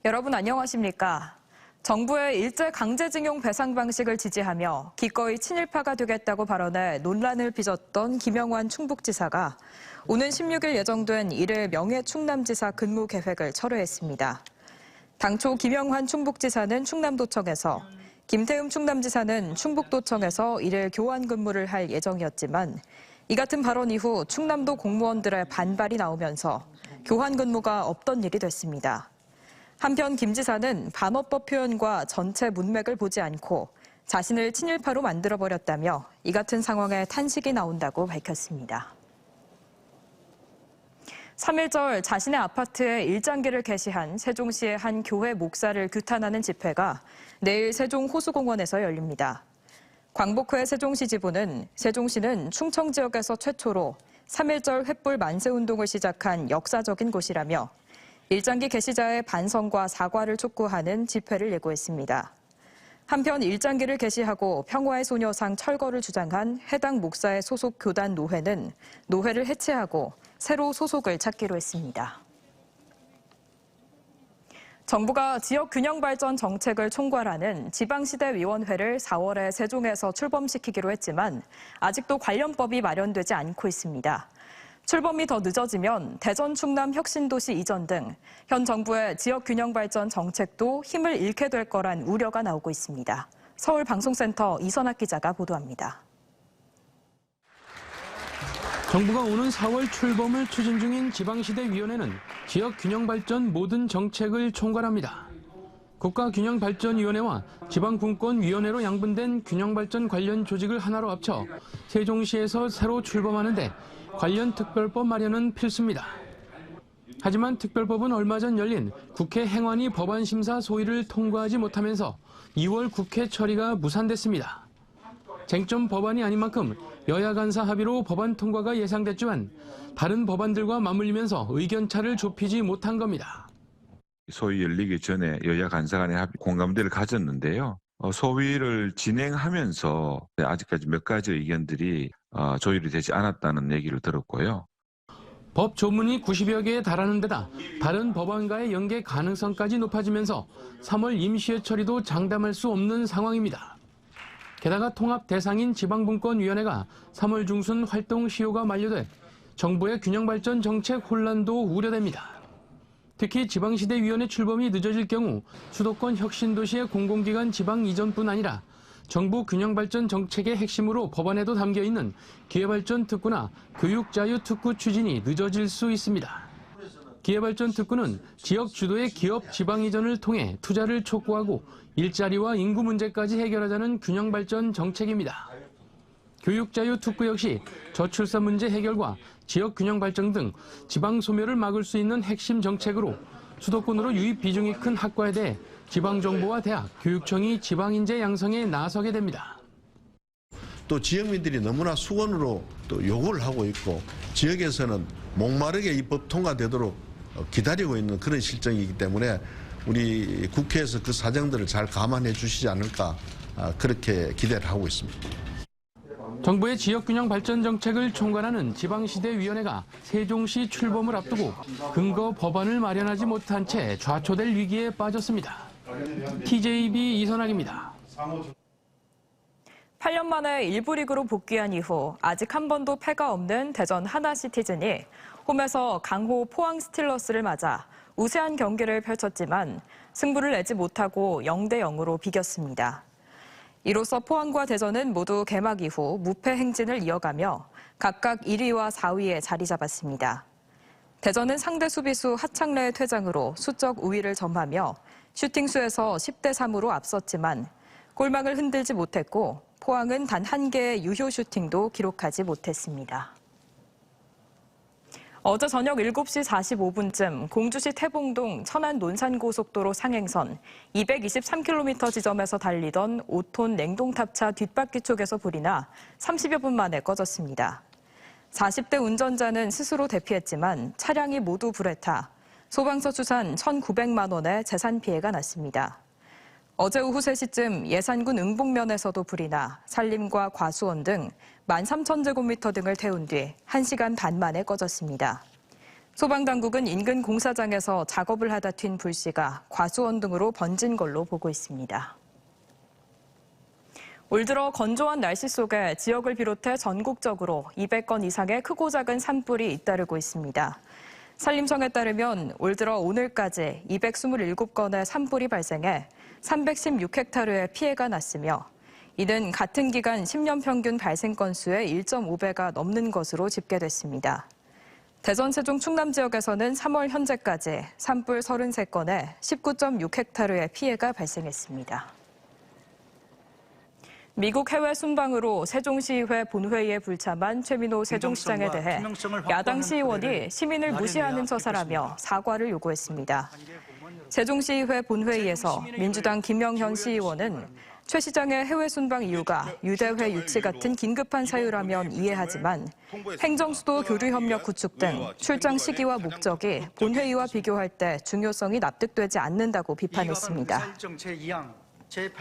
여러분 안녕하십니까? 정부의 일제강제징용 배상 방식을 지지하며 기꺼이 친일파가 되겠다고 발언해 논란을 빚었던 김영환 충북지사가 오는 16일 예정된 1일 명예충남지사 근무 계획을 철회했습니다. 당초 김영환 충북지사는 충남도청에서, 김태흠 충남지사는 충북도청에서 1일 교환 근무를 할 예정이었지만 이 같은 발언 이후 충남도 공무원들의 반발이 나오면서 교환 근무가 없던 일이 됐습니다. 한편 김 지사는 반어법 표현과 전체 문맥을 보지 않고 자신을 친일파로 만들어버렸다며 이 같은 상황에 탄식이 나온다고 밝혔습니다. 3.1절 자신의 아파트에 일장기를 게시한 세종시의 한 교회 목사를 규탄하는 집회가 내일 세종 호수공원에서 열립니다. 광복회 세종시 지부는 세종시는 충청 지역에서 최초로 3.1절 횃불 만세 운동을 시작한 역사적인 곳이라며 일장기 게시자의 반성과 사과를 촉구하는 집회를 예고했습니다. 한편 일장기를 게시하고 평화의 소녀상 철거를 주장한 해당 목사의 소속 교단 노회는 노회를 해체하고 새로 소속을 찾기로 했습니다. 정부가 지역균형발전 정책을 총괄하는 지방시대위원회를 4월에 세종에서 출범시키기로 했지만 아직도 관련법이 마련되지 않고 있습니다. 출범이 더 늦어지면 대전 충남 혁신도시 이전 등 현 정부의 지역균형발전 정책도 힘을 잃게 될 거란 우려가 나오고 있습니다. 서울방송센터 이선학 기자가 보도합니다. 정부가 오는 4월 출범을 추진 중인 지방시대위원회는 지역균형발전 모든 정책을 총괄합니다. 국가균형발전위원회와 지방분권위원회로 양분된 균형발전 관련 조직을 하나로 합쳐 세종시에서 새로 출범하는데 관련 특별법 마련은 필수입니다. 하지만 특별법은 얼마 전 열린 국회 행안위 법안심사 소위를 통과하지 못하면서 2월 국회 처리가 무산됐습니다. 쟁점 법안이 아닌 만큼 여야 간사 합의로 법안 통과가 예상됐지만 다른 법안들과 맞물리면서 의견차를 좁히지 못한 겁니다. 소위 열리기 전에 여야 간사 간의 공감대를 가졌는데요. 소위를 진행하면서 아직까지 몇 가지 의견들이 조율이 되지 않았다는 얘기를 들었고요. 법 조문이 90여 개에 달하는 데다 다른 법안과의 연계 가능성까지 높아지면서 3월 임시회 처리도 장담할 수 없는 상황입니다. 게다가 통합 대상인 지방분권위원회가 3월 중순 활동 시효가 만료돼 정부의 균형발전 정책 혼란도 우려됩니다. 특히 지방시대위원회 출범이 늦어질 경우 수도권 혁신도시의 공공기관 지방 이전뿐 아니라 정부 균형발전 정책의 핵심으로 법안에도 담겨있는 기회발전 특구나 교육자유 특구 추진이 늦어질 수 있습니다. 기회발전 특구는 지역 주도의 기업 지방 이전을 통해 투자를 촉구하고 일자리와 인구 문제까지 해결하자는 균형발전 정책입니다. 교육자유 특구 역시 저출산 문제 해결과 지역 균형 발전 등 지방 소멸을 막을 수 있는 핵심 정책으로 수도권으로 유입 비중이 큰 학과에 대해 지방정부와 대학, 교육청이 지방인재 양성에 나서게 됩니다. 또 지역민들이 너무나 수건으로 또 요구를 하고 있고 지역에서는 목마르게 이 법 통과되도록 기다리고 있는 그런 실정이기 때문에 우리 국회에서 그 사정들을 잘 감안해 주시지 않을까 그렇게 기대를 하고 있습니다. 정부의 지역균형 발전 정책을 총괄하는 지방시대위원회가 세종시 출범을 앞두고 근거 법안을 마련하지 못한 채 좌초될 위기에 빠졌습니다. TJB 이선학입니다. 8년 만에 1부 리그로 복귀한 이후 아직 한 번도 패가 없는 대전 하나시티즌이 홈에서 강호 포항 스틸러스를 맞아 우세한 경기를 펼쳤지만 승부를 내지 못하고 0대0으로 비겼습니다. 이로써 포항과 대전은 모두 개막 이후 무패 행진을 이어가며 각각 1위와 4위에 자리 잡았습니다. 대전은 상대 수비수 하창래의 퇴장으로 수적 우위를 점하며 슈팅수에서 10대3으로 앞섰지만 골망을 흔들지 못했고 포항은 단 한 개의 유효 슈팅도 기록하지 못했습니다. 어제 저녁 7시 45분쯤 공주시 태봉동 천안 논산고속도로 상행선 223km 지점에서 달리던 5톤 냉동탑차 뒷바퀴 쪽에서 불이 나 30여 분 만에 꺼졌습니다. 40대 운전자는 스스로 대피했지만 차량이 모두 불에 타 소방서 추산 1,900만 원의 재산 피해가 났습니다. 어제 오후 3시쯤 예산군 응봉면에서도 불이 나 산림과 과수원 등 13,000제곱미터 등을 태운 뒤 1시간 반 만에 꺼졌습니다. 소방당국은 인근 공사장에서 작업을 하다 튄 불씨가 과수원 등으로 번진 걸로 보고 있습니다. 올 들어 건조한 날씨 속에 지역을 비롯해 전국적으로 200건 이상의 크고 작은 산불이 잇따르고 있습니다. 산림청에 따르면 올 들어 오늘까지 227건의 산불이 발생해 316헥타르의 피해가 났으며 이는 같은 기간 10년 평균 발생 건수의 1.5배가 넘는 것으로 집계됐습니다. 대전, 세종, 충남 지역에서는 3월 현재까지 산불 33건에 19.6헥타르의 피해가 발생했습니다. 미국 해외 순방으로 세종시의회 본회의에 불참한 최민호 세종시장에 대해 야당 시의원이 시민을 무시하는 처사라며 사과를 요구했습니다. 세종시의회 본회의에서 민주당 김영현 시의원은 최 시장의 해외 순방 이유가 유대회 유치 같은 긴급한 사유라면 이해하지만 행정수도 교류협력 구축 등 출장 시기와 목적이 본회의와 비교할 때 중요성이 납득되지 않는다고 비판했습니다.